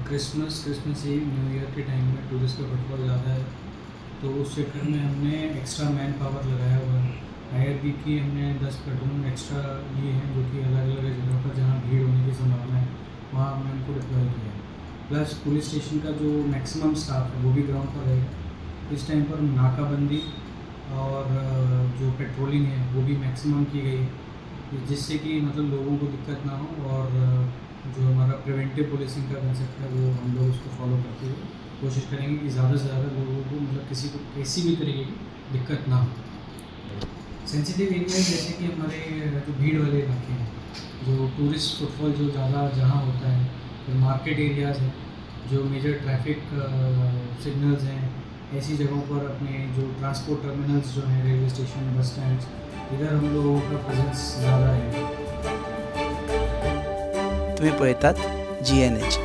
Christmas ewe new year के time में tourist का फुटफॉल ज़्यादा है, तो उस चक्कर में हमने एक्स्ट्रा मैन पावर लगाया हुआ है। IRB की हमने 10 प्लाटून एक्स्ट्रा लिए हैं, जो कि अलग अलग जगह पर जहाँ भीड़ होने की संभावना है वहाँ हमने उनको डिप्लॉय किया है। प्लस पुलिस स्टेशन का जो मैक्सिमम स्टाफ है वो भी ग्राउंड पर रहेगा। इस टाइम पर नाकाबंदी और जो पेट्रोलिंग है वो भी मैक्सिमम की गई है, जिससे कि मतलब लोगों को दिक्कत ना हो, और जो हमारा प्रिवेंटिव पुलिसिंग का कंसेप्ट है वो हम लोग उसको फॉलो करते हुए कोशिश करेंगे कि ज़्यादा से ज़्यादा लोगों को मतलब किसी को किसी भी तरीके की दिक्कत ना हो। सेंसिटिव एरिया जैसे कि हमारे जो भीड़ वाले इलाके हैं, जो टूरिस्ट फुटफॉल जो ज़्यादा जहाँ होता है, फिर मार्केट एरियाज़ हैं, जो मेजर ट्रैफिक सिग्नल्स हैं, ऐसी जगहों पर अपने जो ट्रांसपोर्ट टर्मिनल्स जो हैं, रेलवे स्टेशन, बस स्टैंड्स, इधर हम लोगों का प्रेजेंस ज़्यादा रहेगा। तुम्ही पळतात GNH।